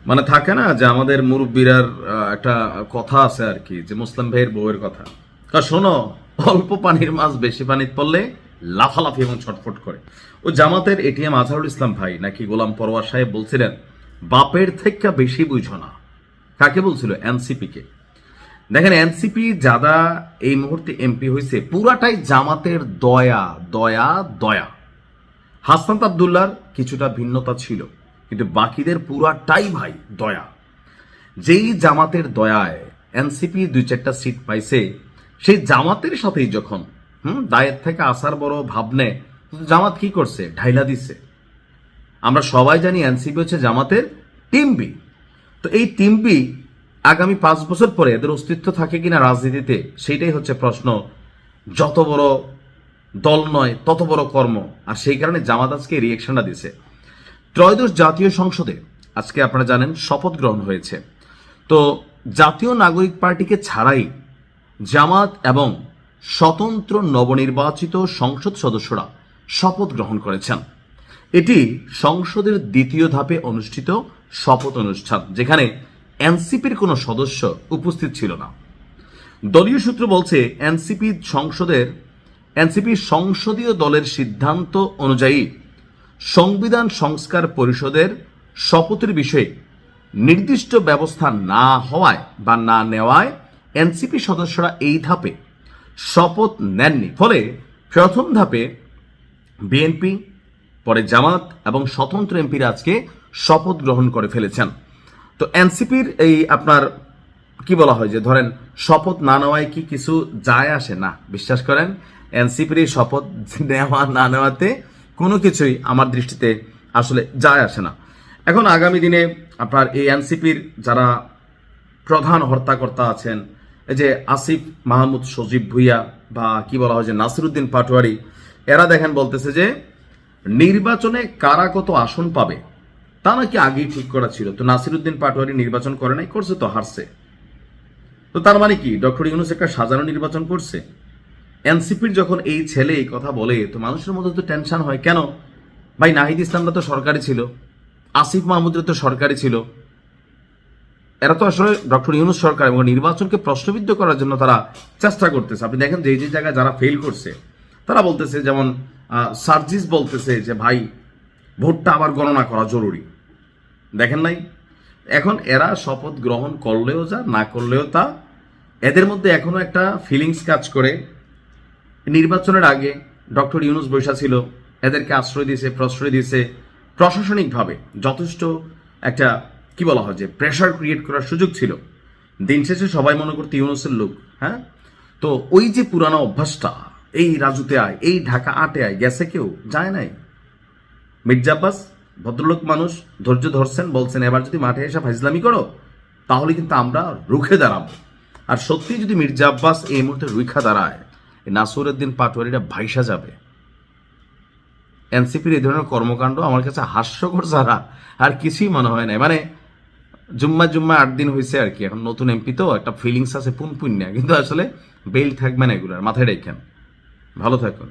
মানে থাকে না যে আমাদের মুরব্বীরার একটা কথা আছে আর কি, যে মুসলিম ভাইয়ের বউয়ের কথা, শোনো, অল্প পানির মাছ বেশি পানিতে পড়লে লাফালাফি এবং ছটফট করে। ও জামাতের এটিএম আজহারুল ইসলাম ভাই নাকি গোলাম পরোয়ার সাহেব বলছিলেন বাপের থেকে বেশি বুঝো না। কাকে বলছিল? এনসিপি কে। দেখেন, এনসিপি যারা এই মুহূর্তে এমপি হয়েছে পুরাটাই জামাতের দয়া দয়া দয়া। হাসনাত আব্দুল্লাহর কিছুটা ভিন্নতা ছিল, কিন্তু বাকিদের পুরাটাই ভাই দয়া। যেই জামাতের দয়ায় এনসিপি 2-4টা সিট পাইছে, সেই জামাতের সাথেই যখন দায়ের থেকে আসার বড় ভাবনে, জামাত কি করছে? ঢাইলা দিছে। আমরা সবাই জানি এনসিপি হচ্ছে জামাতের টিম বি। তো এই টিম বি আগামী 5 বছর পরে এদের অস্তিত্ব থাকে কিনা রাজনীতিতে, সেইটাই হচ্ছে প্রশ্ন। যত বড় দল নয় তত বড় কর্ম। আর সেই কারণে জামাত আজকে রিয়েকশনটা দিছে। ত্রয়োদশ জাতীয় সংসদে আজকে আপনারা জানেন শপথ গ্রহণ হয়েছে। তো জাতীয় নাগরিক পার্টিকে ছাড়াই জামাত এবং স্বতন্ত্র নবনির্বাচিত সংসদ সদস্যরা শপথ গ্রহণ করেছেন। এটি সংসদের দ্বিতীয় ধাপে অনুষ্ঠিত শপথ অনুষ্ঠান, যেখানে এনসিপির কোনো সদস্য উপস্থিত ছিল না। দলীয় সূত্র বলছে এনসিপি সংসদীয় দলের সিদ্ধান্ত অনুযায়ী সংবিধান সংস্কার পরিষদের শপথের বিষয়ে নির্দিষ্ট ব্যবস্থা না হওয়ায় বা না নেওয়ায় এনসিপি সদস্যরা এই ধাপে শপথ নেননি। ফলে প্রথম ধাপে বিএনপি, পরে জামাত এবং স্বতন্ত্র এমপিরা আজকে শপথ গ্রহণ করে ফেলেছেন। তো এনসিপির এই আপনার কি বলা হয়, যে ধরেন শপথ না নেওয়ায় কি কিছু যায় আসে না? বিশ্বাস করেন, এনসিপির এই শপথ নেওয়া না নেওয়াতে কোনো কিছুই আমার দৃষ্টিতে আসলে যায় আসে না। এখন আগামী দিনে আপনার এই এনসিপির যারা প্রধান হর্তাকর্তা আছেন, এই যে আসিফ মাহমুদ সজীব ভুইয়া বা কি বলা হয় যে নাসিরউদ্দিন পাটোয়ারি, এরা দেখেন বলতেছে যে নির্বাচনে কারা কত আসন পাবে তা নাকি আগেই ঠিক করা ছিল। তো নাসিরউদ্দিন পাটোয়ারি নির্বাচন করে নাই, করছে তো হারছে। তো তার মানে কি ডক্টর ইউনূস একটা সাজানো নির্বাচন করছে? এনসিপির যখন এই ছেলে এই কথা বলে, তো মানুষের মধ্যে তো টেনশন হয়। কেন ভাই? নাহিদ ইসলামরা তো সরকারি ছিল, আসিফ মাহমুদরা তো সরকারি ছিল। এরা তো আসলে ডক্টর ইউনূস সরকার এবং নির্বাচনকে প্রশ্নবিদ্ধ করার জন্য তারা চেষ্টা করতেছে। আপনি দেখেন যে জায়গায় যারা ফেল করছে তারা বলতেছে, যেমন সার্জিস বলতেছে যে ভাই ভোটটা আবার গণনা করা জরুরি। দেখেন নাই? এখন এরা শপথ গ্রহণ করলেও যা, না করলেও তা, এদের মধ্যে এখনো একটা ফিলিংস কাজ করে। নির্বাচনের আগে ডক্টর ইউনূস বৈশা ছিল, এদেরকে আশ্রয় দিয়েছে, প্রশ্রয় দিয়েছে, প্রশাসনিকভাবে যথেষ্ট একটা কি বলা হয় যে প্রেশার ক্রিয়েট করার সুযোগ ছিল। দিন শেষে সবাই মনে করতে ইউনূসের লোক। হ্যাঁ, তো ওই যে পুরানো অভ্যাসটা, এই রাজুতে আয়, এই ঢাকা আটে আয়, গেছে কেউ যায় নাই। মির্জা আব্বাস ভদ্রলোক মানুষ, ধৈর্য ধরছেন, বলছেন এবার যদি মাঠে এসে ফাইজলামি করো তাহলে কিন্তু আমরা রুখে দাঁড়াবো। আর সত্যি যদি মির্জা আব্বাস এই মুহূর্তে রুখা দাঁড়ায়, নাসিরউদ্দিন পাটোয়ারিরা ভাইসা যাবে। এনসিপির এই ধরনের কর্মকাণ্ড আমার কাছে হাস্যকর ছাড়া আর কিছুই মনে হয় না। মানে জুম্মা 8 দিন হয়েছে আর কি, এখন নতুন এমপি তো একটা ফিলিংস আছে পুনপুন্যা, কিন্তু আসলে বেল থাকবে না, এগুলার মাথায় রেখেন। ভালো থাকুন।